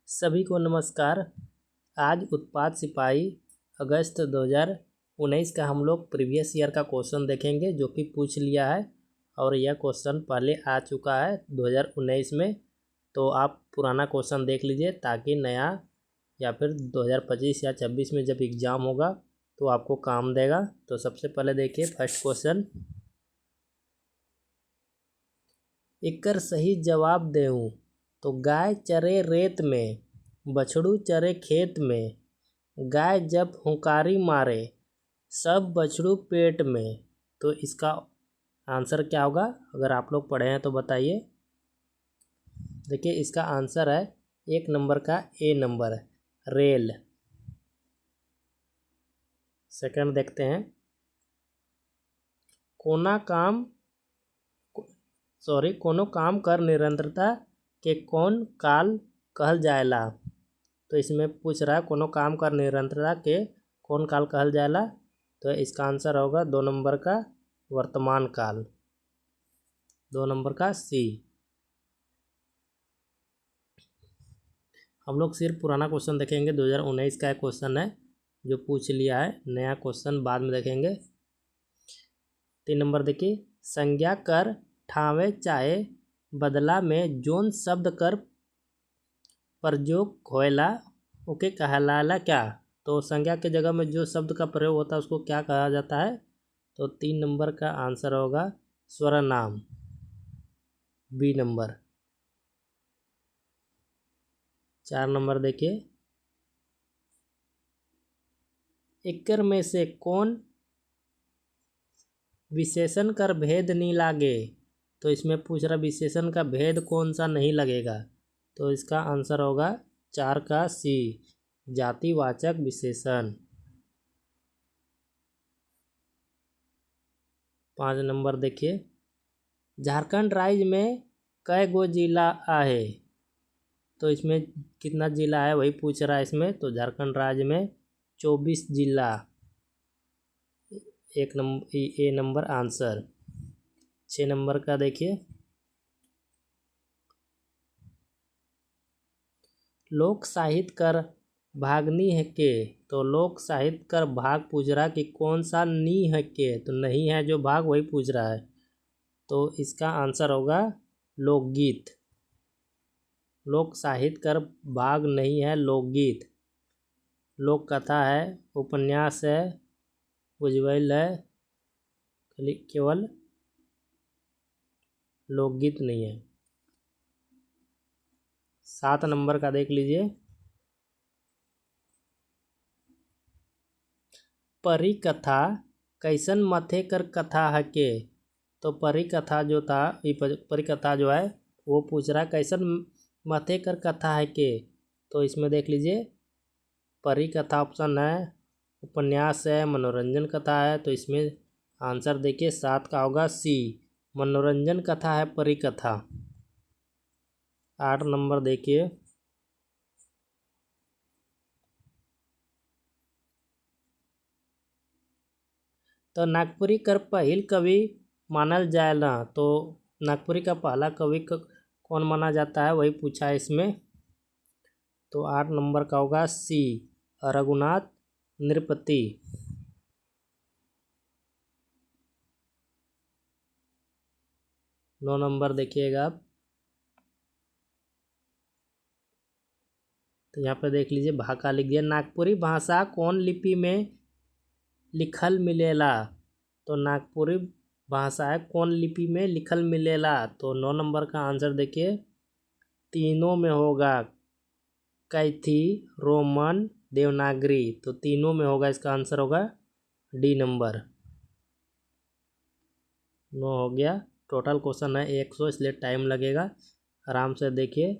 सभी को नमस्कार। आज उत्पाद सिपाही अगस्त 2019 का हम लोग प्रीवियस ईयर का क्वेश्चन देखेंगे जो कि पूछ लिया है और यह क्वेश्चन पहले आ चुका है 2019 में। तो आप पुराना क्वेश्चन देख लीजिए ताकि नया या फिर 2025 या 26 में जब एग्ज़ाम होगा तो आपको काम देगा। तो सबसे पहले देखिए फर्स्ट क्वेश्चन, एकर सही जवाब देऊँ तो गाय चरे रेत में, बछड़ू चरे खेत में, गाय जब हुंकारी मारे सब बछड़ू पेट में। तो इसका आंसर क्या होगा? अगर आप लोग पढ़े हैं तो बताइए। देखिए इसका आंसर है 1 नंबर का ए नंबर, रेल। सेकंड देखते हैं, कोनो काम कर निरंतरता के कौन काल कहल जाएला। तो इसमें पूछ रहा है कोनो काम कर निरंतरता के कौन काल कहल जाएला। तो इसका आंसर होगा 2 नंबर का वर्तमान काल, 2 नंबर का सी। हम लोग सिर्फ पुराना क्वेश्चन देखेंगे, 2019 का एक क्वेश्चन है जो पूछ लिया है, नया क्वेश्चन बाद में देखेंगे। 3 नंबर देखिए, संज्ञा कर ठावे चाहे बदला में जोन शब्द कर प्रयोग होएला ओके कहलाला क्या। तो संज्ञा के जगह में जो शब्द का प्रयोग होता है उसको क्या कहा जाता है। तो 3 नंबर का आंसर होगा स्वरनाम, बी नंबर। 4 नंबर देखिए, एकर में से कौन विशेषण कर भेद नहीं लागे। तो इसमें पूछ रहा विशेषण का भेद कौन सा नहीं लगेगा। तो इसका आंसर होगा 4 का सी, जातिवाचक विशेषण। 5 नंबर देखिए, झारखंड राज्य में कई गो जिला आहे। तो इसमें कितना जिला है वही पूछ रहा है इसमें। तो झारखंड राज्य में 24 जिला, 1 number A number answer. 6 number का देखिए, लोक साहित्य कर भागनी है के। तो लोक साहित्य कर भाग पूछ रहा कि कौन सा नी है के। तो नहीं है जो भाग वही पूछ रहा है। तो इसका आंसर होगा लोकगीत। लोक साहित्य कर भाग नहीं है लोकगीत। लोक कथा है, उपन्यास है, उज्ज्वल है, केवल लोकगीत नहीं है। 7 नंबर का देख लीजिए, परी कथा कैसन मथे कर कथा है के। तो परी कथा जो था, परी कथा जो है वो पूछ रहा है कैसन मथे कर कथा है के। तो इसमें देख लीजिए परी कथा ऑप्शन है, उपन्यास है, मनोरंजन कथा है। तो इसमें आंसर देखिए 7 का होगा सी, मनोरंजन कथा है परी कथा। 8 नंबर देखिए, तो नागपुरी कर पहिल कवि मानल जाएला। तो नागपुरी का पहला कवि कौन माना जाता है वही पूछा है इसमें। तो 8 नंबर का होगा सी, रघुनाथ नृपति। 9 नंबर देखिएगा आप, तो यहाँ पे देख लीजिए भाका लिख दिया, नागपुरी भाषा कौन लिपि में लिखल मिलेला। तो नागपुरी भाषा है कौन लिपि में लिखल मिलेला। तो 9 नंबर का आंसर देखिए तीनों में होगा, कैथी, रोमन, देवनागरी। तो तीनों में होगा, इसका आंसर होगा डी नंबर। 9 हो गया। टोटल क्वेश्चन है 100, इसलिए टाइम लगेगा, आराम से देखिए।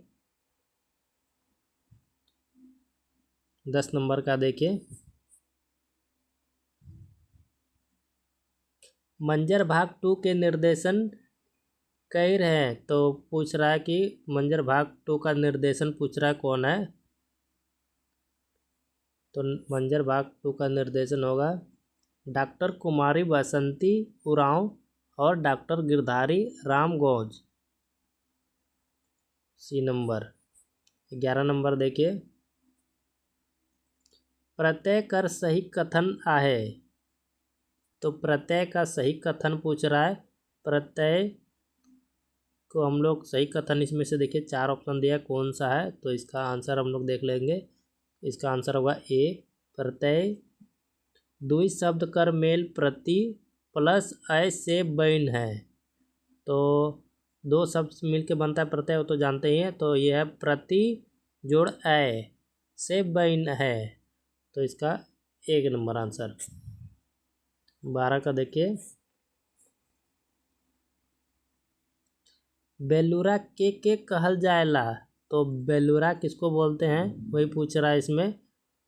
10 नंबर का देखिए, मंजर भाग 2 के निर्देशन कई रहे। तो पूछ रहा है कि मंजर भाग 2 का निर्देशन पूछ रहा है कौन है। तो मंजर भाग 2 का निर्देशन होगा डॉक्टर कुमारी बसंती उरांव और डॉक्टर गिरधारी राम गौज, सी नंबर। 11 नंबर देखिए, प्रत्यय कर सही कथन आहे। तो प्रत्यय का सही कथन पूछ रहा है। प्रत्यय को हम लोग सही कथन इसमें से देखिए 4 ऑप्शन दिया, कौन सा है, तो इसका आंसर हम लोग देख लेंगे। इसका आंसर होगा ए, प्रत्यय दुई शब्द कर मेल प्रति प्लस अय से बन है। तो 2 शब्द मिल के बनता है प्रत्यय, वो तो जानते ही हैं। तो ये है प्रति जोड़ अय से बन है, तो इसका 1 नंबर आंसर। 12 का देखिए, बेलूरा के कहल जाएला। तो बेलूरा किसको बोलते हैं वही पूछ रहा है इसमें।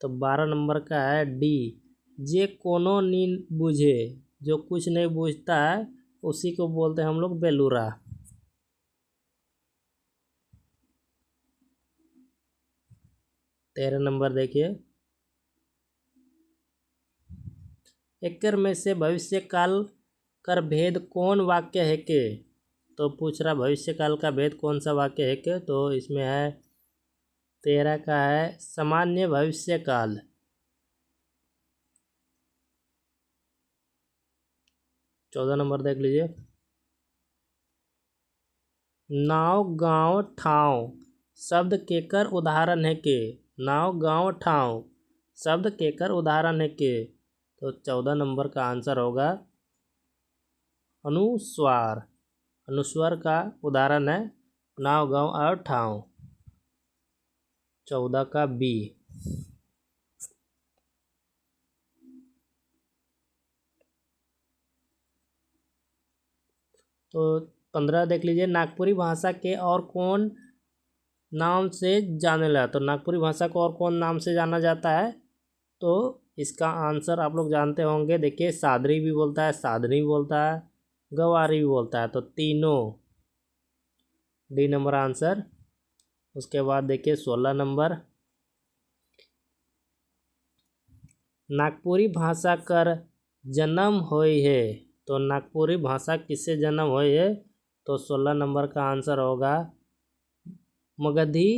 तो 12 नंबर का है डी, जे कोनो नींद बुझे। जो कुछ नहीं बूझता है उसी को बोलते हैं हम लोग बेलूरा। 13 नंबर देखिए, एकर में से भविष्य काल कर भेद कौन वाक्य है के। तो पूछ रहा भविष्य काल का भेद कौन सा वाक्य है के। तो इसमें है 13 का है सामान्य भविष्य काल। 14 नंबर देख लीजिए, नाव गांव ठाव शब्द केकर उदाहरण है के। नाव गांव ठाव शब्द केकर उदाहरण है के। तो 14 नंबर का आंसर होगा अनुस्वार। अनुस्वार का उदाहरण है नाव गांव और ठाव। 14 का बी। तो 15 देख लीजिए, नागपुरी भाषा के और कौन नाम से जाने ला। तो नागपुरी भाषा को और कौन नाम से जाना जाता है। तो इसका आंसर आप लोग जानते होंगे। देखिए, सादरी भी बोलता है, साधनी भी बोलता है, गवारी भी बोलता है। तो तीनों, डी नंबर आंसर। उसके बाद देखिए 16 नंबर, नागपुरी भाषा कर जन्म होई है। तो नागपुरी भाषा किससे जन्म हुई है। तो 16 नंबर का आंसर होगा मगधी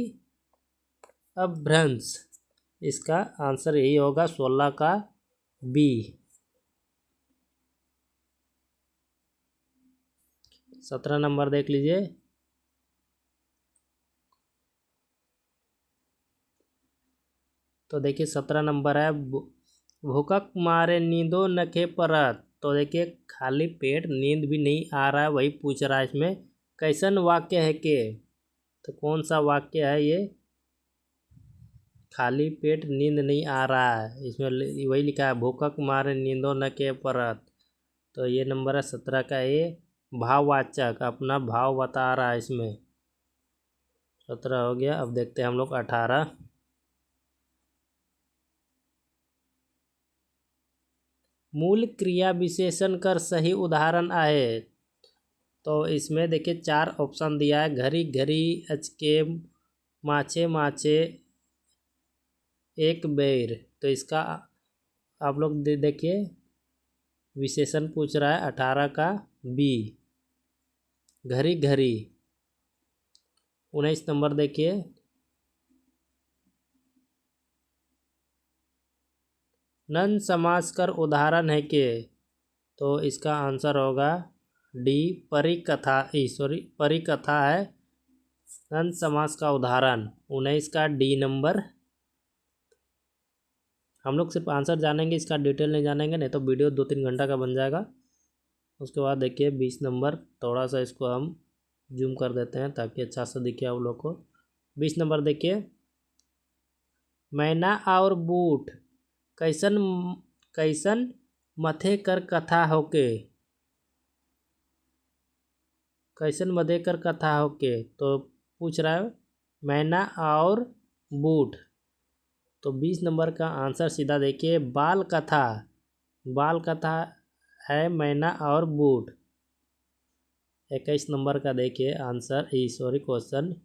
अपभ्रंश। इसका आंसर यही होगा 16 का बी। 17 नंबर देख लीजिए, तो देखिए 17 नंबर है भूखक मारे नींदो नखे परत। तो देखिए, खाली पेट नींद भी नहीं आ रहा है वही पूछ रहा है इसमें कैसन वाक्य है के। तो कौन सा वाक्य है ये, खाली पेट नींद नहीं आ रहा है, इसमें वही लिखा है भूखक मारे नींदो नखे परत। तो ये नंबर है 17 का, ये भाववाचक अपना भाव बता रहा है इसमें। 17 हो गया। अब देखते हैं हम लोग 18, मूल क्रिया विशेषण कर सही उदाहरण आए। तो इसमें देखिए 4 ऑप्शन दिया है, घरी घरी, अचके, माचे माचे, एक बेर। तो इसका आप लोग देखिए विशेषण पूछ रहा है 18 का बी, घरी घरी। 19 नंबर देखिए, नन समास कर उदाहरण है के। तो इसका आंसर होगा डी, परिकथा। परिकथा है नन समास का उदाहरण। 19 का डी नंबर। हम लोग सिर्फ आंसर जानेंगे, इसका डिटेल नहीं जानेंगे, नहीं तो वीडियो 2-3 घंटा का बन जाएगा। उसके बाद देखिए 20 नंबर, थोड़ा सा इसको हम जूम कर देते हैं ताकि अच्छा सा दिखे आप लोग को। 20 नंबर देखिए, मैना और बूट कैसन कैसन मथे कर कथा होके। कैसन मथे कर कथा होके। तो पूछ रहा है मैना और बूट। तो 20 नंबर का आंसर सीधा देखिए बाल कथा। बाल कथा है मैना और बूट। 21 नंबर का देखिए आंसर, क्वेश्चन,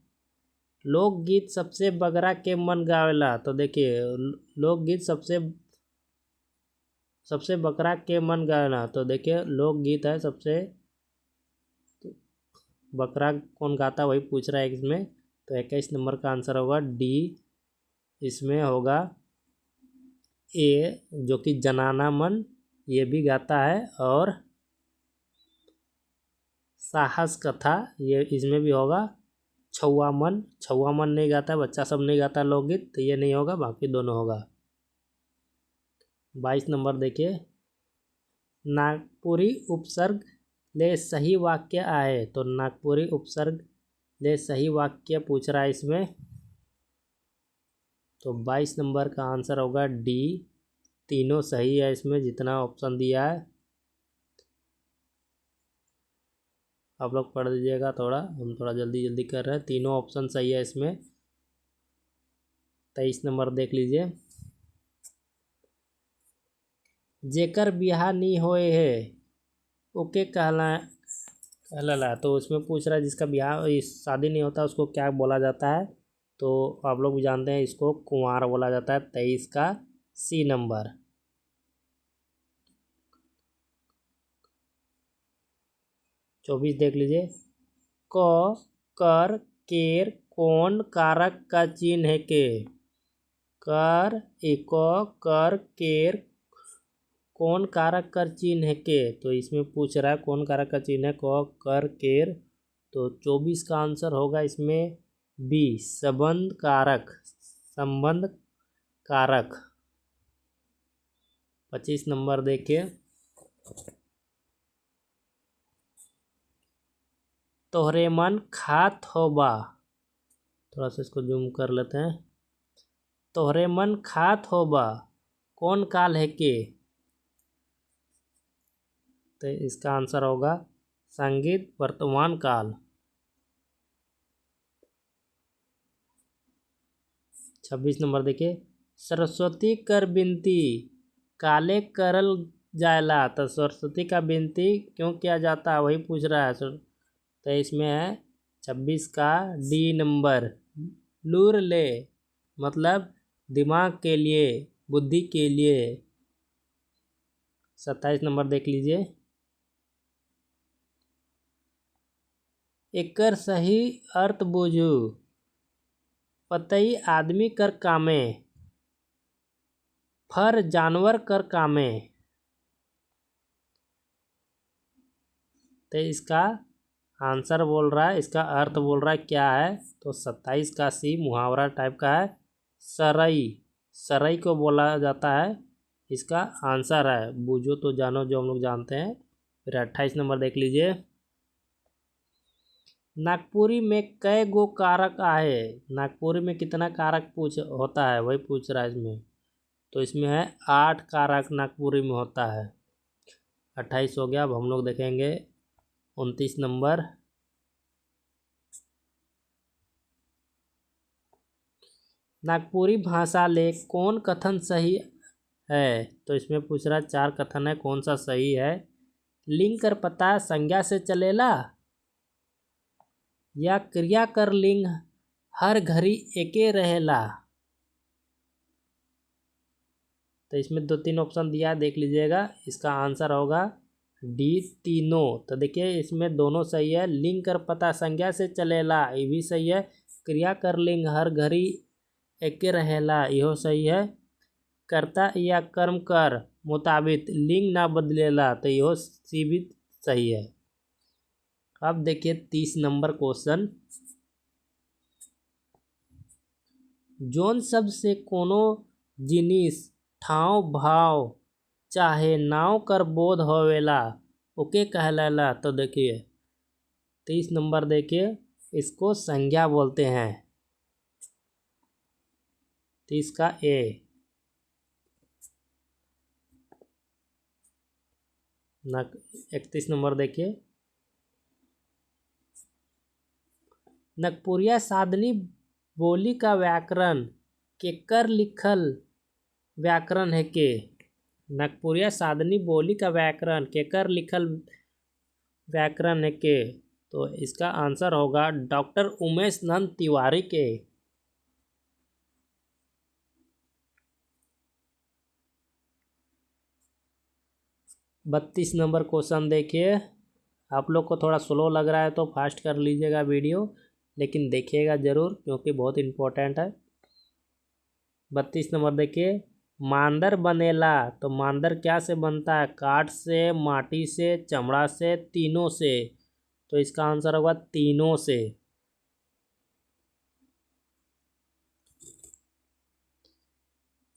लोकगीत सबसे बगरा के मन गावेला। तो देखिए लोकगीत सबसे बकरा के मन गावेला। तो देखिए लोकगीत है सबसे बकरा कौन गाता वही पूछ रहा है इसमें। तो 21 नंबर का आंसर होगा डी। इसमें होगा ए, जो कि जनाना मन ये भी गाता है, और साहस कथा ये इसमें भी होगा। छुआ मन नहीं गाता है, बच्चा सब नहीं गाता लोकगीत, तो ये नहीं होगा, बाकी दोनों होगा। 22 नंबर देखिए, नागपुरी उपसर्ग ले सही वाक्य आए। तो नागपुरी उपसर्ग ले सही वाक्य पूछ रहा है इसमें, तो 22 नंबर का आंसर होगा डी। तीनों सही है इसमें, जितना ऑप्शन दिया है। आप लोग पढ़ लीजिएगा, थोड़ा हम थोड़ा जल्दी जल्दी कर रहे हैं। तीनों ऑप्शन सही है इसमें। 23 नंबर देख लीजिए, जेकर बिहा नी होए है ओके कहला। तो उसमें पूछ रहा है जिसका ब्याह शादी नहीं होता उसको क्या बोला जाता है। तो आप लोग भी जानते हैं, इसको कुंवार बोला जाता है। 23 का सी नंबर। 24 देख लीजिए, क कर केर कौन कारक का चिन्ह है के। कर इको कर केर कौन कारक का चिन्ह है के। तो इसमें पूछ रहा है कौन कारक का चिन्ह है, क कर केर। तो 24 का आंसर होगा इसमें बी, संबंध कारक। 25 नंबर देखिए, तोहरे मन खात होबा। थोड़ा सा इसको जूम कर लेते हैं। तोहरे मन खात होबा कौन काल है के। तो इसका आंसर होगा संगीत वर्तमान काल। 26 नंबर देखिए, सरस्वती कर बिनती काले करल जायला। तो सरस्वती का बिनती क्यों किया जाता है वही पूछ रहा है। तो इसमें है 26 का डी नंबर, लूर ले, मतलब दिमाग के लिए, बुद्धि के लिए। 27 नंबर देख लीजिए, एकर सही अर्थ बूझू पतई आदमी कर कामे, फर जानवर कर कामे। तो इसका आंसर बोल रहा है, इसका अर्थ बोल रहा है क्या है। तो 27 का सी मुहावरा टाइप का है, सरई को बोला जाता है। इसका आंसर है बूझो तो जानो, जो हम लोग जानते हैं। फिर 28 नंबर देख लीजिए, नागपुरी में कै गो कारक आए। नागपुरी में कितना कारक होता है वही पूछ रहा है इसमें। तो इसमें है 8 कारक नागपुरी में होता है। 28 हो गया। अब हम लोग देखेंगे 29 नंबर, नागपुरी भाषा ले कौन कथन सही है। तो इसमें पूछ रहा है 4 कथन है, कौन सा सही है। लिंग कर पता संज्ञा से चलेला, या क्रिया कर लिंग हर घड़ी एके रहेला। तो इसमें 2-3 ऑप्शन दिया है, देख लीजिएगा। इसका आंसर होगा डी, तीनों। तो देखिए इसमें दोनों सही है। लिंग कर पता संज्ञा से चलेला, ये भी सही है। क्रिया कर लिंग हर घड़ी एके रहेला, यहो सही है। कर्ता या कर्म कर मुताबिक लिंग ना बदलेला, तो यहो सी भी सही है। अब देखिए 30 नंबर क्वेश्चन, जोन शब्द से कोनो जिनिस ठाव भाव चाहे नाव कर बोध होवेला ओके कहलाला। तो देखिए 30 नंबर देखिए, इसको संज्ञा बोलते हैं। 30 का ए। ना 31 नंबर देखिए, नागपुरिया साधनी बोली का व्याकरण केकर लिखल व्याकरण है के। नागपुरिया साधनी बोली का व्याकरण केकर लिखल व्याकरण है के। तो इसका आंसर होगा डॉक्टर उमेश नंद तिवारी के। 32 नंबर क्वेश्चन देखिए, आप लोग को थोड़ा स्लो लग रहा है तो फास्ट कर लीजिएगा वीडियो। लेकिन देखिएगा ज़रूर क्योंकि बहुत इम्पोर्टेंट है। 32 नंबर देखिए, मांदर बनेला तो मांदर क्या से बनता है? काठ से, माटी से, चमड़ा से, तीनों से। तो इसका आंसर होगा तीनों से।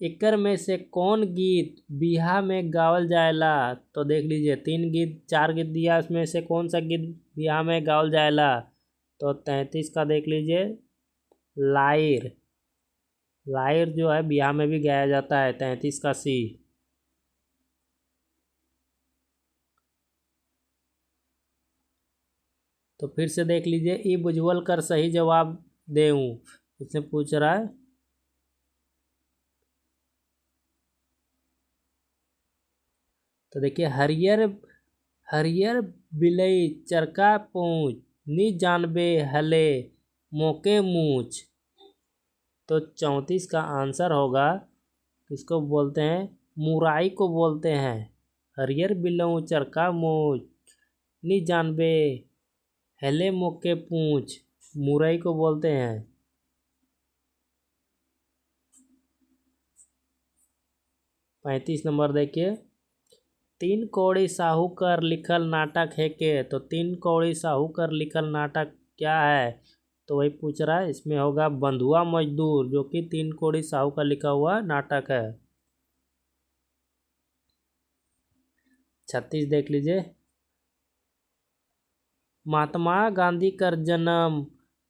एकर में से कौन गीत बियाह में गावल जाएला? तो देख लीजिए 3 गीत 4 गीत दिया, इसमें से कौन सा गीत बियाह में गावल जाएला? तो 33 का देख लीजिए, लाइर। लाइर जो है बियाह में भी गाया जाता है। 33 का सी। तो फिर से देख लीजिए, ई बुझवल कर सही जवाब देऊं, इससे पूछ रहा है। तो देखिए, हरियर हरियर बिलई चरका पूछ, नी जानबे हले मोके मूछ। तो 34 का आंसर होगा, किसको बोलते हैं? मुराई को बोलते हैं। हरियर बिलऊ चरका मूछ, नी जानबे हेले मोके पूछ, मुरई को बोलते हैं। 35 नंबर देखिए, 3 कौड़ी साहूकर लिखल नाटक है के? तो 3 कौड़ी साहूकर लिखल नाटक क्या है? तो वही पूछ रहा है। इसमें होगा बंधुआ मजदूर, जो कि 3 कौड़ी साहू का लिखा हुआ नाटक है। 36 देख लीजिए, महात्मा गांधी का जन्म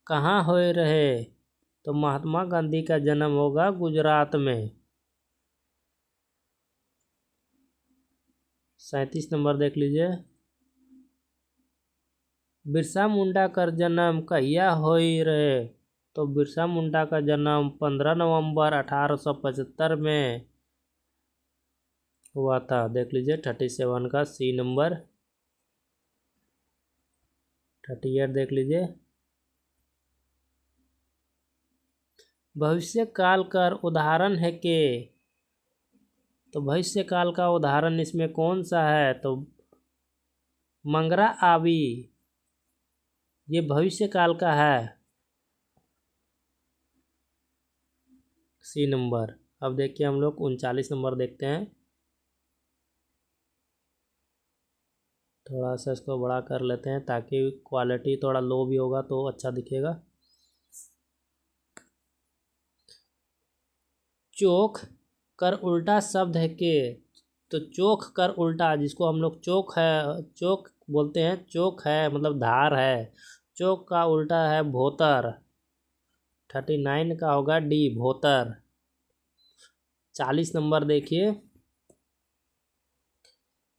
कहाँ हुए रहे? तो महात्मा गांधी का जन्म होगा गुजरात में। 37 नंबर देख लीजिए, बिरसा मुंडा का जन्म कहिया हुई रहे? तो बिरसा मुंडा का जन्म 15 नवंबर 1875 में हुआ था। देख लीजिए 37 का सी नंबर। 38 देख लीजिए, भविष्य काल का उदाहरण है के? तो भविष्य काल का उदाहरण इसमें कौन सा है? तो मंगरा आवी, ये भविष्य काल का है। C number. अब देखिए हम लोग 39 नंबर देखते हैं। थोड़ा सा इसको बड़ा कर लेते हैं ताकि क्वालिटी थोड़ा लो भी होगा तो अच्छा दिखेगा। चोख कर उल्टा शब्द है के? तो चोख कर उल्टा, जिसको हम लोग चोख है, चोख बोलते हैं, चोख है मतलब धार है। चोख का उल्टा है भोतर। 39 का होगा डी, भोतर। 40 नंबर देखिए,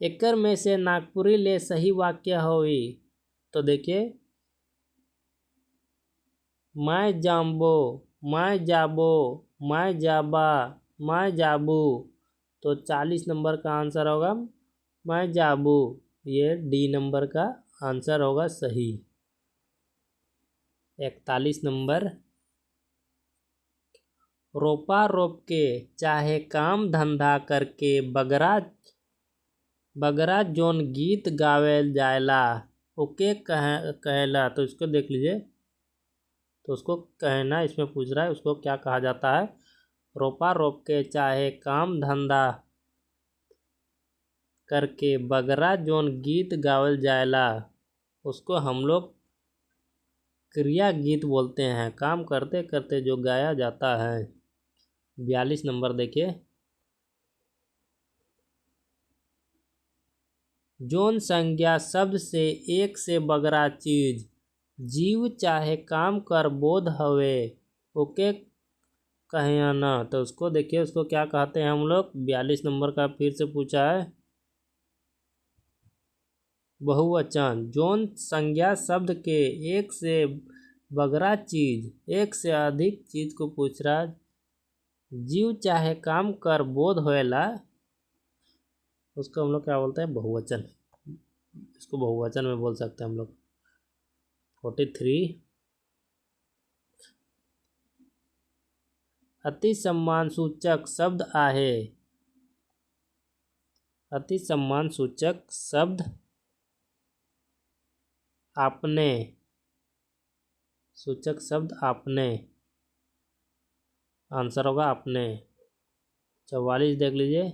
एकर में से नागपुरी ले सही वाक्य होई? तो देखिए, मैं जाम्बो, मैं जाबो, मैं जाबा, मैं जाबू। तो 40 नंबर का आंसर होगा मैं जाबू। ये डी नंबर का आंसर होगा सही। 41 नंबर, रोपा रोप के चाहे काम धंधा करके बगरा बगरा जोन गीत गावेल जायला ओके कहेला? तो इसको देख लीजिए, तो उसको कहना इसमें पूछ रहा है, उसको क्या कहा जाता है? रोपा रोप के चाहे काम धंधा करके बगरा जोन गीत गावल जायला, उसको हम लोग क्रिया गीत बोलते हैं। काम करते करते जो गाया जाता है। 42 नंबर देखिए, जोन संज्ञा शब्द से एक से बगरा चीज जीव चाहे काम कर बोध हवे ओके कहे ना? तो उसको देखिए, उसको क्या कहते हैं हम लोग? 42 नंबर का फिर से पूछा है, बहुवचन। जोन संज्ञा शब्द के एक से बगरा चीज, एक से अधिक चीज को पूछ रहा, जीव चाहे काम कर बोध होएला, उसको हम लोग क्या बोलते हैं? बहुवचन। इसको बहुवचन में बोल सकते हैं हम लोग। 43, अति सम्मान सूचक शब्द आहे? अति सम्मान सूचक शब्द आपने सूचक शब्द आपने, आंसर होगा आपने। 44 देख लीजिए।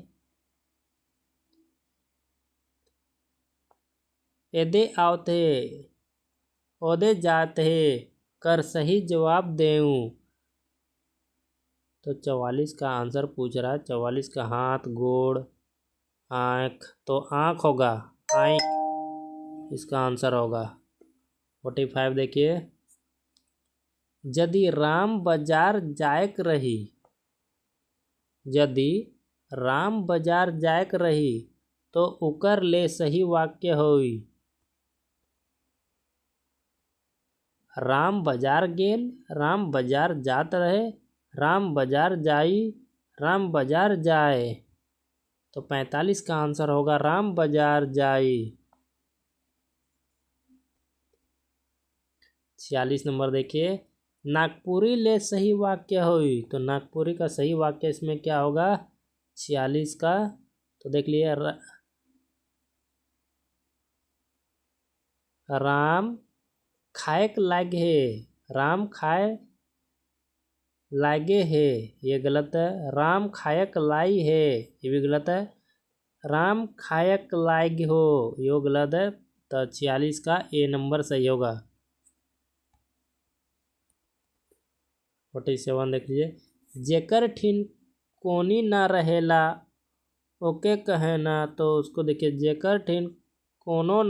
एदे आवते ओदे जाते कर सही जवाब देऊं। तो 44 का आंसर पूछ रहा है। 44 का हाथ, गोड़, आँख, तो आँख होगा, आँख इसका आंसर होगा। 45 देखिए। यदि राम बाजार जायक रही, यदि राम बाजार जायक रही तो उकर ले सही वाक्य होई। राम बाजार गेल, राम बाजार जात रहे, राम बाजार जाई, राम बाजार जाए। तो 45 का आंसर होगा राम बाजार जाई। 46 नंबर देखिए। नागपुरी ले सही वाक्य होई। तो नागपुरी का सही वाक्य इसमें क्या होगा 46 का। तो देख लिए राम खाएक लागे है, राम खाए लागे है, ये गलत है। राम खायक लाई है, ये भी गलत है। राम खायक लाग हो, ये गलत है। तो 46 का ए नंबर सही होगा। 47 देख लीजिए। जेकर ठिन कोनी ना रहेला ओके कहे ना। तो उसको देखिए, जेकर ठिन कोनो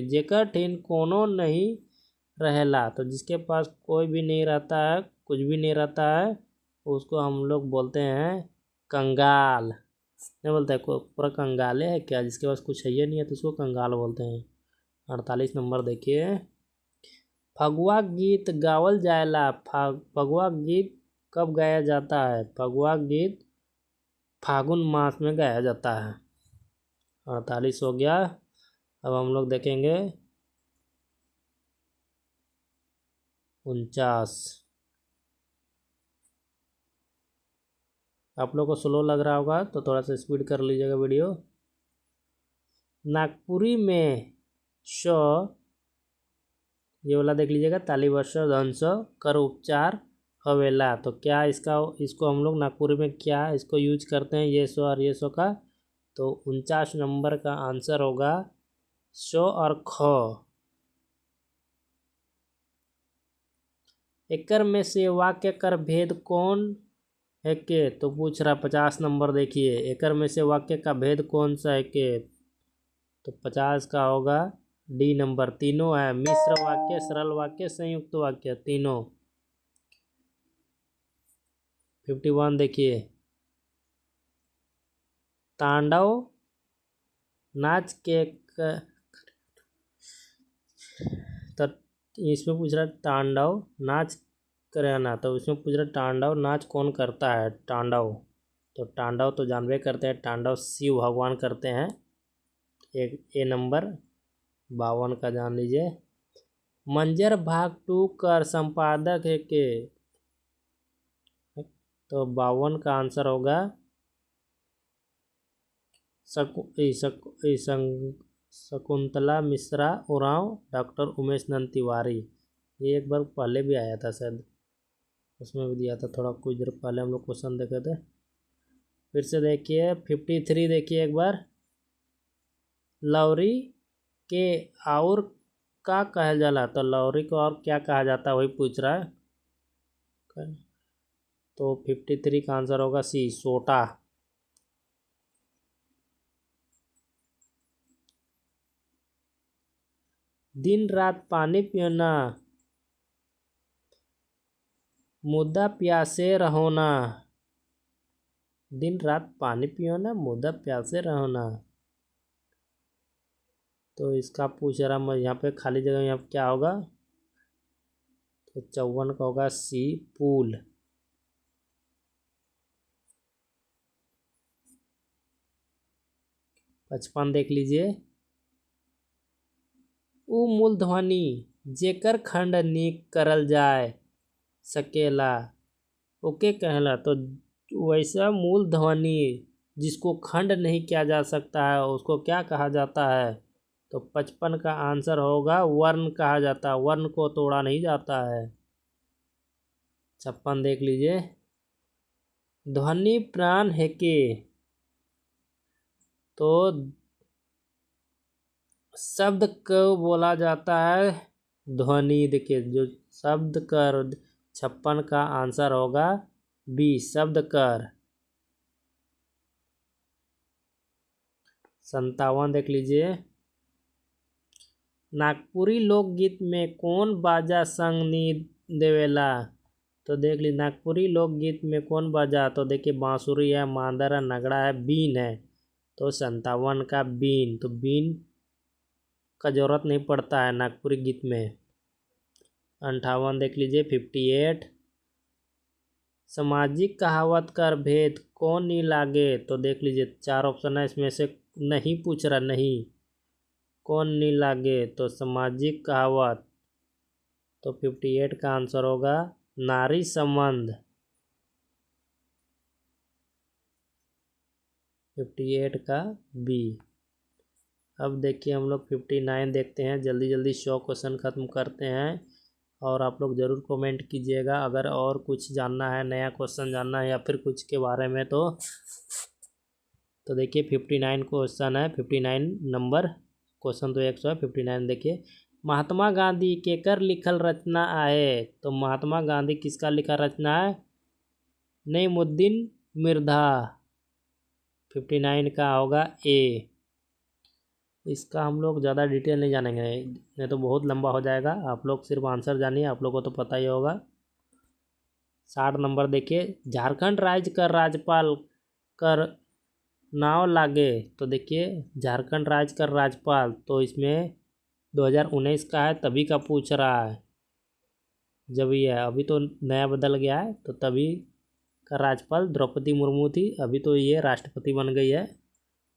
जेकर ठिन कोनो नहीं रहेला। तो जिसके पास कोई भी नहीं रहता है, कुछ भी नहीं रहता है, उसको हम लोग बोलते हैं कंगाल। नहीं बोलते हैं कोई पूरा कंगाले है क्या, जिसके पास कुछ है ही नहीं है तो उसको कंगाल बोलते हैं। 48 नंबर देखिए। फगुआ गीत गावल जाएला। फगुआ गीत कब गाया जाता है। फगुआ गीत फागुन मास में गाया जाता है। 48 हो गया। अब हम लोग देखेंगे 49। आप लोग को स्लो लग रहा होगा तो थोड़ा सा स्पीड कर लीजिएगा वीडियो। नागपुरी में श, ये वाला देख लीजिएगा, ताली वर्ष दंश कर उपचार हवेला। तो क्या इसको हम लोग नागपुरी में क्या इसको यूज करते हैं, ये सो और ये सो का। तो 49 नंबर का आंसर होगा शो और ख। एकर में से वाक्य कर भेद कौन है के। तो पूछ रहा 50 नंबर देखिए। एकर में से वाक्य का भेद कौन सा है के। तो 50 का होगा डी नंबर, तीनों है। मिश्र वाक्य, सरल वाक्य, संयुक्त वाक्य, तीनों। 51 देखिए। तांडव नाच के तो इसमें पूछ रहा तांडव नाच कराना। तो इसमें पूछ रहा तांडव नाच कौन करता है। तांडव तो जानबे करते हैं, तांडव शिव भगवान करते हैं। एक ए नंबर 52 का जान लीजिए। मंजर भाग 2 कर संपादक है के। तो 52 का आंसर होगा शकुंतला मिश्रा उरांव डॉक्टर उमेश नंद तिवारी। ये एक बार पहले भी आया था शायद, उसमें भी दिया था, थोड़ा कुछ देर पहले हम लोग क्वेश्चन देखे थे। फिर से देखिए 53 देखिए एक बार। लौरी के और का कहा जाला। तो लौरी को और क्या कहा जाता है वही पूछ रहा है। तो 53 का आंसर होगा सी, सोटा। दिन रात पानी पीना, मुद्दा प्यासे रहो ना। दिन रात पानी पियो ना, मुद्दा प्यासे रहो ना। तो इसका पूछ रहा मैं यहाँ पे खाली जगह यहाँ पे क्या होगा। तो 54 का होगा सी, पूल। पचपन देख लीजिए। उ मूलध्वनि जेकर खंड निक करल जाए सकेला ओके कहला। तो वैसा मूलध्वनि जिसको खंड नहीं किया जा सकता है उसको क्या कहा जाता है। तो 55 का आंसर होगा वर्ण कहा जाता है, वर्ण को तोड़ा नहीं जाता है। 56 देख लीजिए। ध्वनि प्राण है के, तो शब्द को बोला जाता है ध्वनि। देखिए जो शब्द कर, 56 का आंसर होगा बी, शब्द कर। 57 देख लीजिए। नागपुरी लोकगीत में कौन बाजा संग नी देवेला? तो देख लीजिए नागपुरी लोकगीत में कौन बाजा, तो देखिए बांसुरी है, मांदर है, नगड़ा है, बीन है। तो 57 का बीन, तो बीन का जरूरत नहीं पड़ता है नागपुरी गीत में। 58 देख लीजिए। 58 सामाजिक कहावत कर भेद कौन नहीं लागे? तो देख लीजिए 4 ऑप्शन है, इसमें से नहीं पूछ रहा, नहीं कौन नहीं लागे, तो सामाजिक कहावत। तो 58 का आंसर होगा नारी संबंध। 58 का बी। अब देखिए हम लोग 59 देखते हैं, जल्दी जल्दी 100 क्वेश्चन ख़त्म करते हैं। और आप लोग ज़रूर कमेंट कीजिएगा अगर और कुछ जानना है, नया क्वेश्चन जानना है या फिर कुछ के बारे में। तो देखिए 59 क्वेश्चन है, 59 नंबर क्वेश्चन तो 100 है। 59 देखिए, महात्मा गांधी केकर लिखल रचना आहे? तो महात्मा गांधी किसका लिखा रचना है? नईमुद्दीन मिर्धा। 59 का होगा ए। इसका हम लोग ज़्यादा डिटेल नहीं जानेंगे, नहीं तो बहुत लंबा हो जाएगा। आप लोग सिर्फ आंसर जानिए, आप लोग को तो पता ही होगा। 60 नंबर देखिए, झारखंड राज्य का राज्यपाल कर नाव लागे? तो देखिए झारखंड राज्य का राज्यपाल, तो इसमें 2019 का है, तभी का पूछ रहा है जब ये है। अभी तो नया बदल गया है, तो तभी का राज्यपाल द्रौपदी मुर्मू थी, अभी तो ये राष्ट्रपति बन गई है।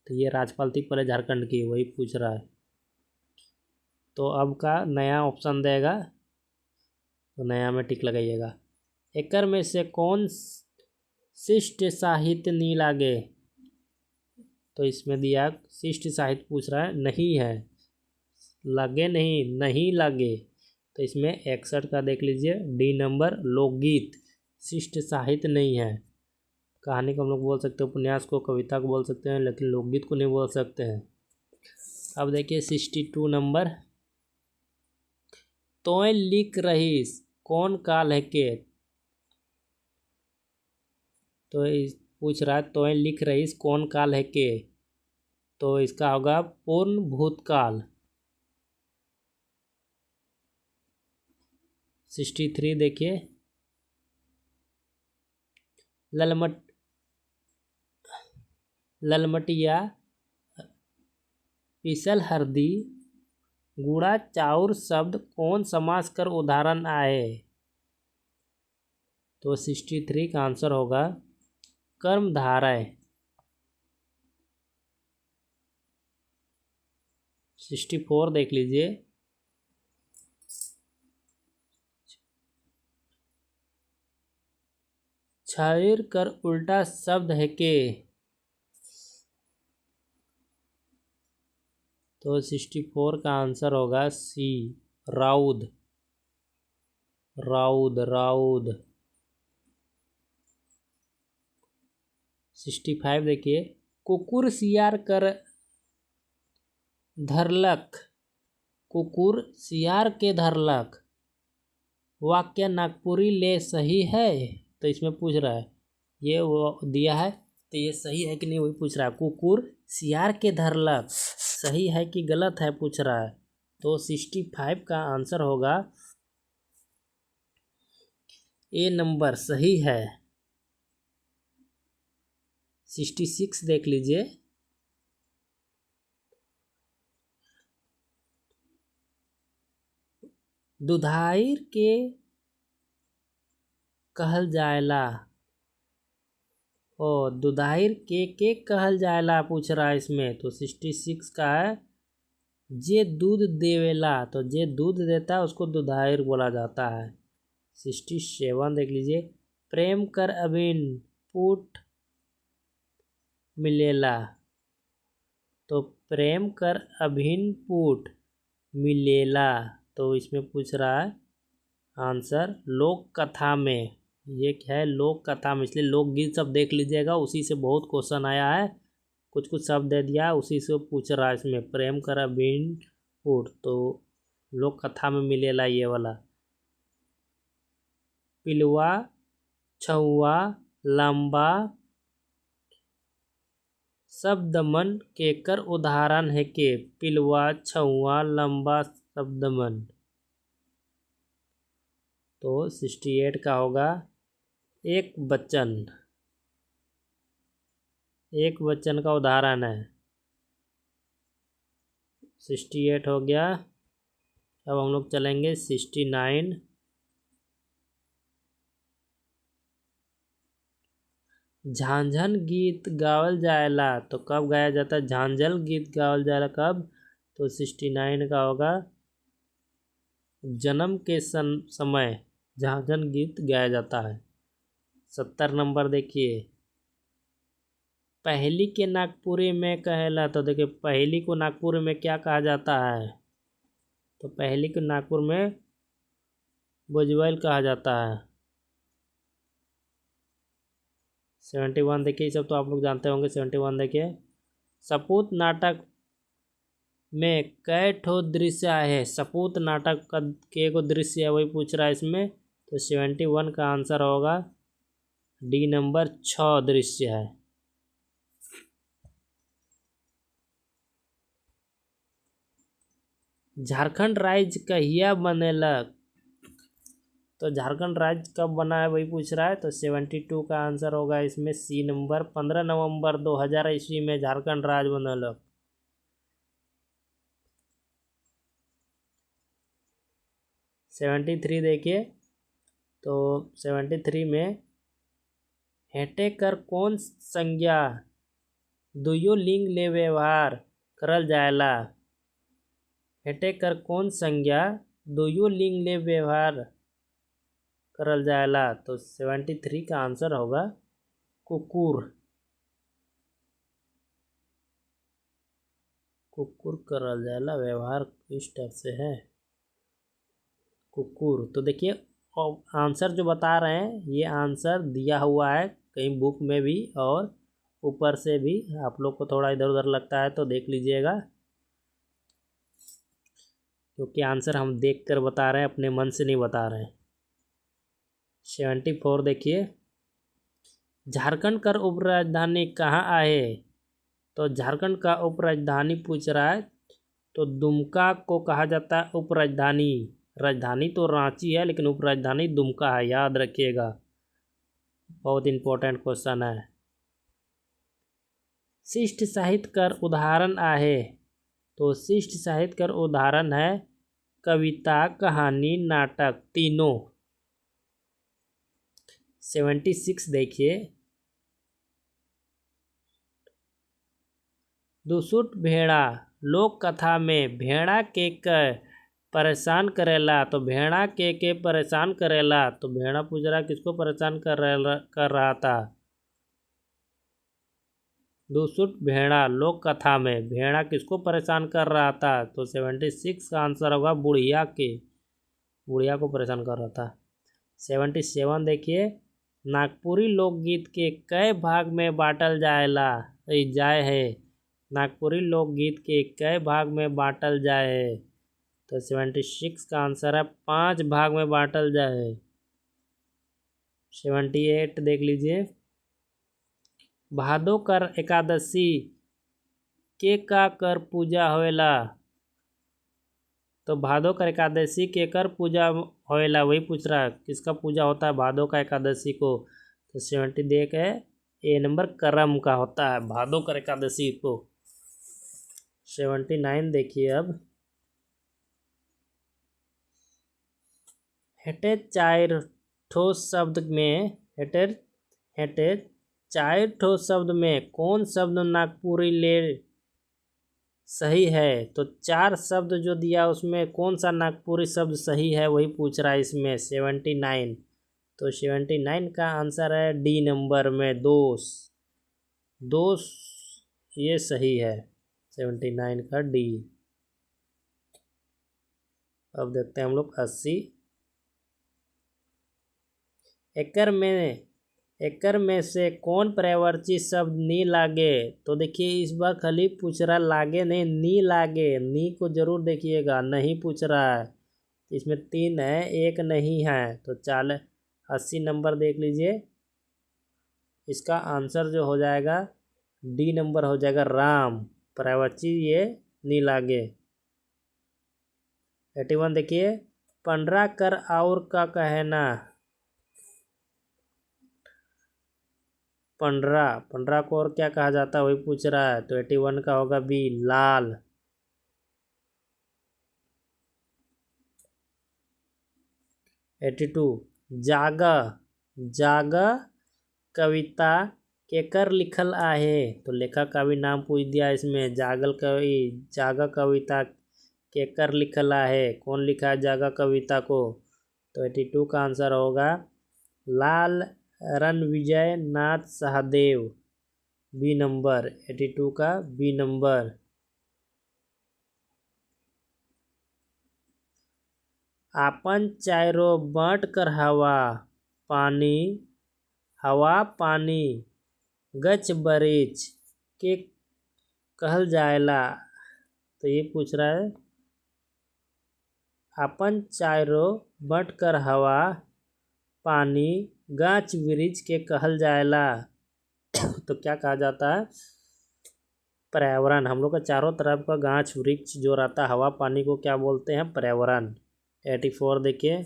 तो ये राज्यपाल थी पहले झारखंड की, वही पूछ रहा है। तो अब का नया ऑप्शन देगा, तो नया में टिक लगाइएगा। एकर में से कौन शिष्ट साहित्य नहीं लागे? तो इसमें दिया शिष्ट साहित्य पूछ रहा है, नहीं है, लगे नहीं, नहीं लगे। तो इसमें 61 का देख लीजिए, डी नंबर, लोकगीत। शिष्ट साहित्य नहीं है। कहानी को हम लोग बोल सकते हैं, उपन्यास को, कविता को बोल सकते हैं, लेकिन लोकगीत को नहीं बोल सकते हैं। अब देखिए 62 नंबर, तोय लिख रहीस कौन काल है के? तो पूछ रहा है तोय लिख रहीस कौन काल है के? तो इसका होगा पूर्ण भूतकाल। 63 देखिए, ललमटिया पिसल हरदी गुड़ा चाउर शब्द कौन समास कर उदाहरण आए? तो 63 का आंसर होगा कर्मधारय। 64 देख लीजिए, छायर कर उल्टा शब्द है के? तो 64 का आंसर होगा सी, राउद। राउद, राउद। 65 देखिए, कुकुर सियार कर धरलक, कुकुर सियार के धरलक वाक्य नागपुरी ले सही है? तो इसमें पूछ रहा है, ये वो दिया है, तो ये सही है कि नहीं वही पूछ रहा है। कुकुर सियार के धरलक सही है कि गलत है पूछ रहा है। तो 65 का आंसर होगा ए नंबर, सही है। 66 देख लीजिए, दुधाइर के कहल जायला? ओ, दुधाइर के कहल जायला पूछ रहा है इसमें। तो 66 का है जे दूध देवेला, तो जे दूध देता है उसको दुधाइर बोला जाता है। 67 देख लीजिए, प्रेम कर अबिन पुट मिलेला? तो प्रेम कर अभिन पूट मिलेला, तो इसमें पूछ रहा है आंसर लोक कथा में। ये क्या है? लोक कथा में, इसलिए लोकगीत सब देख लीजिएगा, उसी से बहुत क्वेश्चन आया है। कुछ कुछ शब्द दे दिया, उसी से पूछ रहा है इसमें प्रेम कर अभिन पूट, तो लोक कथा में मिलेला ये वाला। पिलवा छुआ लंबा शब्दमन केकर उदाहरण है के? पिलवा छुआ लंबा शब्दमन, तो 68 का होगा एक वचन। एक वचन का उदाहरण है। 68 हो गया। अब हम लोग चलेंगे 69। झांझन गीत गावल जाएला, तो कब गाया जाता है? झांझल गीत गावल जाएला कब? तो 69 का होगा जन्म के समय झांझन गीत गाया जाता है। 70 नंबर देखिए, पहली के नागपुरी में कहेला, तो देखिए पहली को नागपुरी में क्या कहा जाता है? तो पहली को नागपुर में बुजवैल कहा जाता है। 71 देखिए, सब तो आप लोग जानते होंगे। 71 देखिए, सपूत नाटक में कै ठो दृश्य है? सपूत नाटक का के को दृश्य है, वही पूछ रहा है इसमें। तो 71 का आंसर होगा डी नंबर 6 दृश्य है। झारखंड राज्य कहिया बनेलक? तो झारखंड राज्य कब बना है वही पूछ रहा है। तो 72 का आंसर होगा इसमें सी नंबर 15 नवंबर 2000 ईस्वी में झारखंड राज्य बनलक। 73 देखिए, तो 73 में हेटे कर कौन संज्ञा दुयो लिंग ले व्यवहार करल जाएला? हेटे कर कौन संज्ञा दुयो लिंग ले व्यवहार करल जाएला? तो 73 का आंसर होगा कुकुर। कुकुर करल जाएला व्यवहार किस टाइप से है? कुकुर। तो देखिए आंसर जो बता रहे हैं ये आंसर दिया हुआ है कहीं बुक में भी और ऊपर से भी। आप लोग को थोड़ा इधर उधर लगता है तो देख लीजिएगा, क्योंकि आंसर हम देख कर बता रहे हैं, अपने मन से नहीं बता रहे हैं। 74 देखिए, झारखंड का उपराजधानी कहाँ आहे? तो झारखंड का उपराजधानी पूछ रहा है, तो दुमका को कहा जाता है उपराजधानी। राजधानी तो रांची है लेकिन उपराजधानी दुमका है, याद रखिएगा, बहुत इंपॉर्टेंट क्वेश्चन है। शिष्ट साहित्य कर उदाहरण आहे? तो शिष्ट साहित्य कर उदाहरण है कविता, कहानी, नाटक, तीनों। 76 देखिए, दुसुट भेड़ा लोक कथा में भेड़ा के परेशान करेला, तो भेड़ा के परेशान करेला, तो भेड़ा पूछ रहा किसको परेशान कर रहा था? दुसुट भेड़ा लोक कथा में भेड़ा किसको परेशान कर रहा था? तो 76 का आंसर होगा बुढ़िया के, बुढ़िया को परेशान कर रहा था। 77 देखिए, नागपुरी लोकगीत के कई भाग में बांटल जाएला जाए है? नागपुरी लोकगीत के कई भाग में बांटल जाए है? तो 76 का आंसर है 5 भाग में बांटल जाए। 78 देख लीजिए, भादो कर एकादशी के का कर पूजा होएला? तो भादो कर एकादशी के कर पूजा होएला, वही पूछ रहा है किसका पूजा होता है भादो का एकादशी को? तो 70 देख है ए नंबर करम का होता है भादो कर एकादशी को। 79 देखिए, अब हेटे चार ठो शब्द में हेटे चार ठो शब्द में कौन शब्द नागपुरी ले सही है? तो 4 शब्द जो दिया उसमें कौन सा नागपुरी शब्द सही है वही पूछ रहा है इसमें 79। तो 79 का आंसर है डी नंबर में दोष। दोष ये सही है 79 का डी। अब देखते हैं हम लोग 80। एकर में से कौन पर्यायवाची शब्द नी लागे। तो देखिए इस बार खाली पूछ रहा लागे नहीं, नी लागे। नी को जरूर देखिएगा, नहीं पूछ रहा है। इसमें 3 है, एक नहीं है, तो 80 नंबर देख लीजिए। इसका आंसर जो हो जाएगा डी नंबर हो जाएगा, राम। पर्यायवाची ये नी लागे। 81 देखिए, पंडरा कर और का कहना। पंडरा को और क्या कहा जाता है वही पूछ रहा है, तो 81 का होगा बी, लाल। 82 जागा कविता केकर लिखल आहे। तो लेखक का भी नाम पूछ दिया इसमें। जागा कविता केकर लिखल आहे, कौन लिखा है जागा कविता को। तो 82 का आंसर होगा लाल रणविजय नाथ सहदेव, बी नंबर। 82 का बी नंबर। आपन चारो बांट कर हवा पानी गच बरिच के कहल जाएला। तो ये पूछ रहा है अपन चारो बंट कर हवा पानी गाछ वृक्ष के कहल जाएला। तो क्या कहा जाता है, पर्यावरण। हम लोग का चारों तरफ का गाछ वृक्ष जो रहता है, हवा पानी को क्या बोलते हैं, पर्यावरण। 84 देखिए,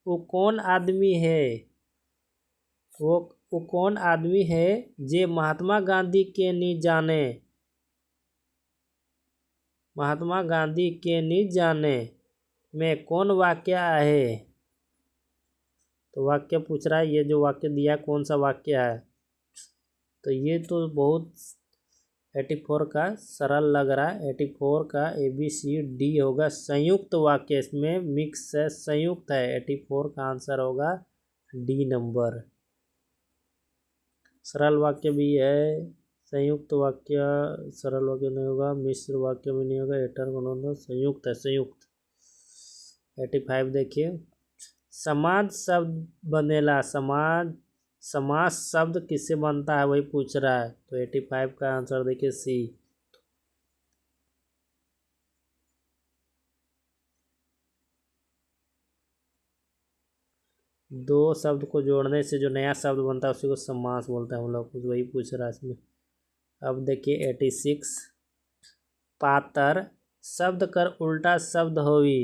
वो कौन आदमी है, वो कौन आदमी है जे महात्मा गांधी के नी जाने। महात्मा गांधी के नी जाने में कौन वाक्य है। तो वाक्य पूछ रहा है, ये जो वाक्य दिया कौन सा वाक्य है। तो ये तो बहुत 84 का सरल लग रहा है। 84 का ABCD होगा संयुक्त वाक्य, इसमें मिक्स है, संयुक्त है। 84 का आंसर होगा डी नंबर। सरल वाक्य भी है, संयुक्त वाक्य सरल वाक्य नहीं होगा, मिश्र वाक्य भी नहीं होगा। संयुक्त है, संयुक्त। 85 देखिए, समाज शब्द बनेला, समाज शब्द किससे बनता है वही पूछ रहा है। तो 85 का आंसर देखिए सी। दो शब्द को जोड़ने से जो नया शब्द बनता है उसी को समास बोलते हैं हम लोग, वही पूछ रहा है इसमें। अब देखिए 86, पातर शब्द कर उल्टा शब्द होई।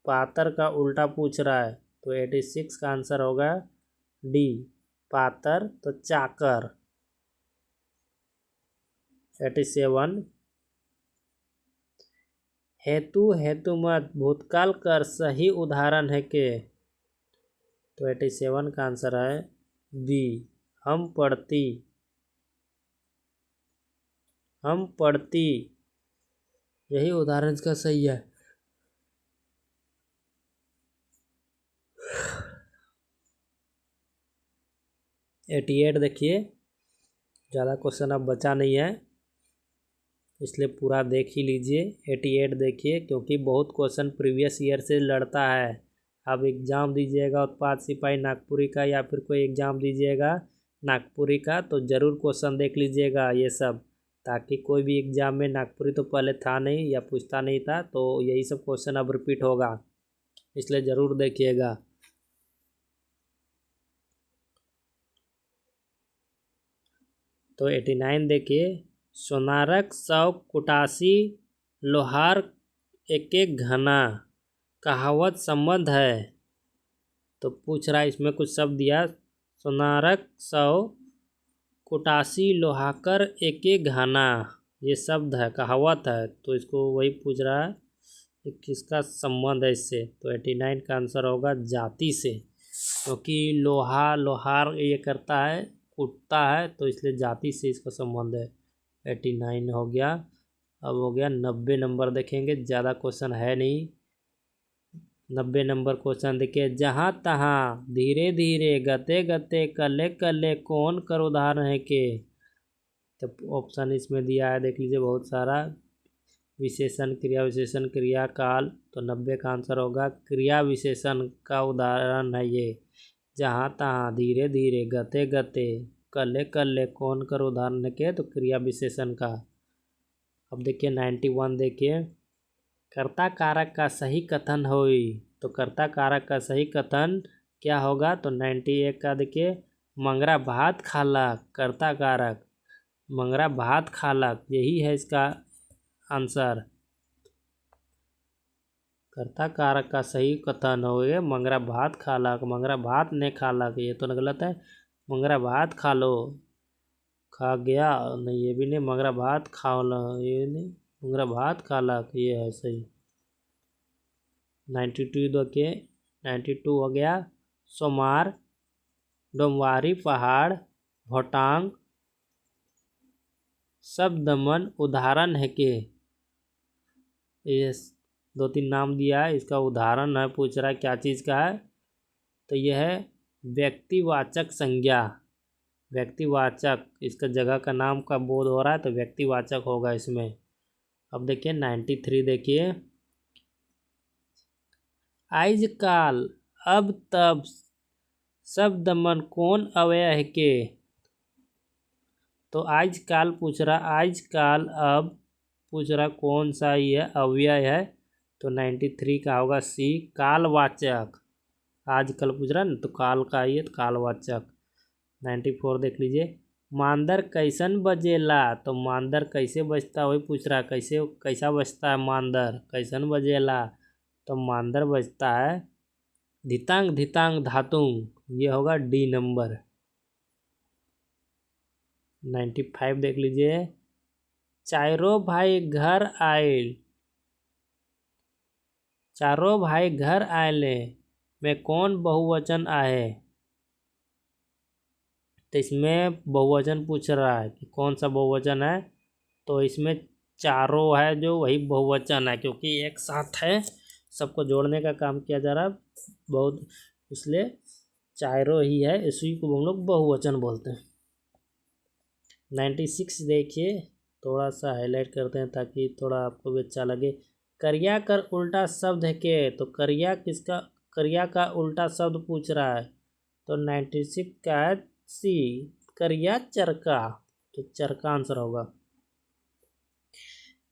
पातर का उल्टा पूछ रहा है, तो 86 का आंसर होगा डी, पातर तो चाकर। 87, हेतु मत भूतकाल कर सही उदाहरण है के। तो 87 का आंसर है बी, हम पढ़ती, यही उदाहरण इसका सही है। 88 देखिए, ज़्यादा क्वेश्चन अब बचा नहीं है इसलिए पूरा देख ही लीजिए। 88 देखिए, क्योंकि बहुत क्वेश्चन प्रीवियस ईयर से लड़ता है। अब एग्ज़ाम दीजिएगा उत्पाद सिपाही नागपुरी का, या फिर कोई एग्ज़ाम दीजिएगा नागपुरी का, तो ज़रूर क्वेश्चन देख लीजिएगा ये सब, ताकि कोई भी एग्ज़ाम में नागपुरी तो पहले था नहीं या पूछता नहीं था, तो यही सब क्वेश्चन अब रिपीट होगा, इसलिए ज़रूर देखिएगा। तो 89 देखिए, सोनारक सौ कुटासी लोहार एक एक घना कहावत संबंध है। तो पूछ रहा है, इसमें कुछ शब्द दिया, सोनारक सौ कुटासी लोहाकर एक एक घना, ये शब्द है, कहावत है। तो इसको वही पूछ रहा है कि किसका संबंध है इससे। तो 89 का आंसर होगा जाति से, क्योंकि लोहार ये करता है, कूटता है, तो इसलिए जाति से इसका संबंध है। 89 हो गया। अब हो गया 90 नंबर, देखेंगे ज़्यादा क्वेश्चन है नहीं। 90 नंबर क्वेश्चन देखिए, जहाँ तहाँ धीरे धीरे गते गते कले कले कौन कर उदाहरण है के। तो ऑप्शन इसमें दिया है, देख लीजिए बहुत सारा। विशेषण क्रिया विशेषण क्रिया काल, तो 90 का आंसर होगा क्रिया विशेषण का उदाहरण है ये। जहाँ तहाँ, धीरे धीरे, गते गते, कले कले, कौन कर उदाहरण के, तो क्रिया विशेषण का। अब देखिए 91 देखिए, कर्ता कारक का सही कथन होई, तो कर्ता कारक का सही कथन क्या होगा, तो 91 का देखिए, मंगरा भात खालक, कर्ता कारक मंगरा भात खालक, यही है इसका आंसर। कर्ता कारक का सही कथन होए मंगरा भात खालक, मंगरा भात ने खालक, ये तो गलत है। मंगरा भात खा लो, खा गया नहीं, ये भी नहीं। मंगरा भात खाओ लो, ये नहीं। मंगरा भात खालक, ये है सही। 92 देखिए, 92 हो गया, सोमार, डोमवारी पहाड़, भोटांग, शब्दमन उदाहरण है के। ये 2-3 नाम दिया है, इसका उदाहरण है, पूछ रहा है क्या चीज़ का है, तो यह है व्यक्तिवाचक संज्ञा। व्यक्तिवाचक, इसका जगह का नाम का बोध हो रहा है, तो व्यक्तिवाचक होगा इसमें। अब देखिए 93 देखिए, आजकाल, अब तब, शब्दमन कौन अव्यय है के। तो आजकाल पूछ रहा, आजकाल, अब पूछ रहा कौन सा ये अव्यय है, तो 93 का होगा सी, कालवाचक। आजकल पूछ रहा ना, तो काल का ये, तो कालवाचक। 94 देख लीजिए, मांदर कैसन बजेला, तो मांदर कैसे बजता है वही पूछ रहा है, कैसा बजता है मांदर, कैसन बजेला, तो मांदर बजता है धितांग धितांग धातुंग, ये होगा डी नंबर। 95 देख लीजिए, चारों भाई घर आयल, चारों भाई घर आयले में कौन बहुवचन आए, तो इसमें बहुवचन पूछ रहा है कि कौन सा बहुवचन है, तो इसमें चारों है जो वही बहुवचन है, क्योंकि एक साथ है, सबको जोड़ने का काम किया जा रहा है बहुत, इसलिए चारों ही है, इसी को हम लोग बहुवचन बोलते हैं। 96 देखिए, थोड़ा सा हाईलाइट करते हैं ताकि थोड़ा आपको भी अच्छा लगे। करिया कर उल्टा शब्द है के, तो करिया का उल्टा शब्द पूछ रहा है, तो 96 का है सी, करिया चरका, तो चरका आंसर होगा।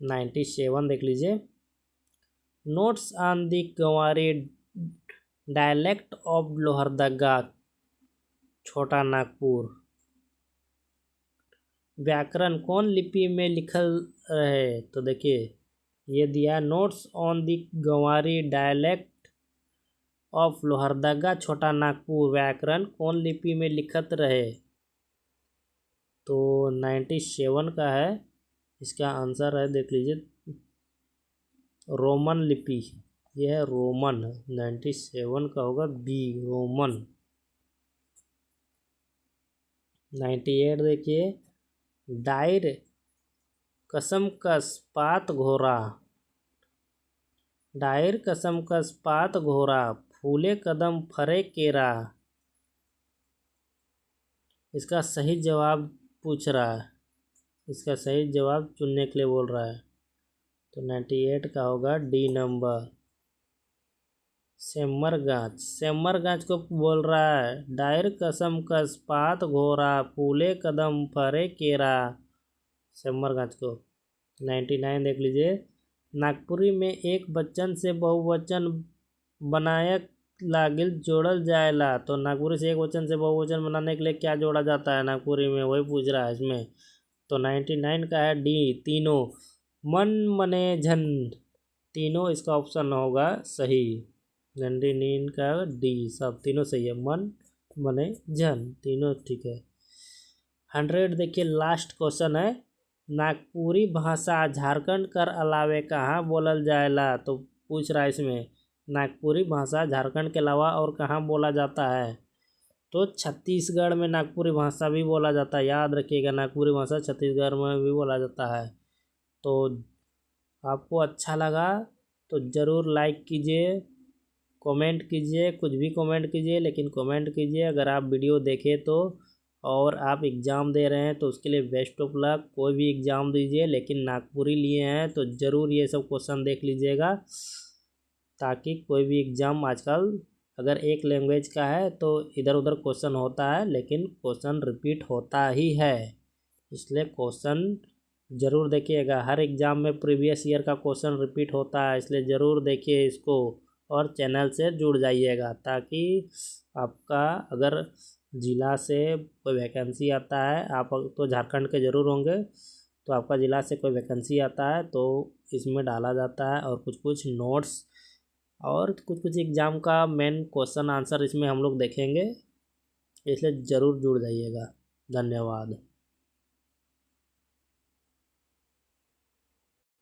97 देख लीजिए, notes on the Ganwari dialect of Lohardaga, Chota Nagpur, व्याकरण कौन लिपि में लिखल रहे, तो देखिए ये दिया, notes on the Ganwari dialect of Lohardaga, Chota Nagpur, व्याकरण कौन लिपि में लिखत रहे, तो 97 का है, इसका आंसर है देख लीजिए रोमन लिपि, यह है रोमन। 97 का होगा बी, रोमन। 98 देखिए, डायर कसम कस पात घोरा, डायर कसम कस पात घोरा, फूले कदम फरे केरा, इसका सही जवाब पूछ रहा है, इसका सही जवाब चुनने के लिए बोल रहा है, तो 98 का होगा डी नंबर, सेमरगाछ, सेमरगाछ को बोल रहा है, डायर कसम कस पात घोरा, फूले कदम फरे केरा, सेमरगाछ को। 99 देख लीजिए, नागपुरी में एक वचन से बहुवचन बनायक लागिल जोड़ल जाएला, तो नागपुरी से एक वचन से बहुवचन बनाने के लिए क्या जोड़ा जाता है नागपुरी में, वही पूछ रहा है इसमें, तो 99 का है डी, तीनों, मन मने झन, तीनों इसका ऑप्शन होगा सही। 99 का डी, सब तीनों सही है, मन मने झन, तीनों ठीक है। 100 देखिए, लास्ट क्वेश्चन है, नागपुरी भाषा झारखंड कर अलावे कहाँ बोलल जाएला, तो पूछ रहा है इसमें नागपुरी भाषा झारखंड के अलावा और कहाँ बोला जाता है, तो छत्तीसगढ़ में नागपुरी भाषा भी बोला जाता है, याद रखिएगा नागपुरी भाषा छत्तीसगढ़ में भी बोला जाता है। तो आपको अच्छा लगा तो ज़रूर लाइक कीजिए, कमेंट कीजिए, कुछ भी कमेंट कीजिए, लेकिन कमेंट कीजिए, अगर आप वीडियो देखें तो, और आप एग्ज़ाम दे रहे हैं तो उसके लिए बेस्ट ऑफ लक। कोई भी एग्ज़ाम दीजिए, लेकिन नागपुरी लिए हैं तो ज़रूर ये सब क्वेश्चन देख लीजिएगा, ताकि कोई भी एग्ज़ाम आजकल अगर एक लैंग्वेज का है तो इधर उधर क्वेश्चन होता है, लेकिन क्वेश्चन रिपीट होता ही है। इसलिए क्वेश्चन ज़रूर देखिएगा। हर एग्ज़ाम में प्रीवियस ईयर का क्वेश्चन रिपीट होता है, इसलिए ज़रूर देखिए इसको और चैनल से जुड़ जाइएगा, ताकि आपका अगर ज़िला से कोई वैकेंसी आता है, आप तो झारखंड के ज़रूर होंगे, तो आपका ज़िला से कोई वैकेंसी आता है तो इसमें डाला जाता है, और कुछ कुछ नोट्स और कुछ कुछ एग्ज़ाम का मेन क्वेश्चन आंसर इसमें हम लोग देखेंगे, इसलिए ज़रूर जुड़ जाइएगा। धन्यवाद।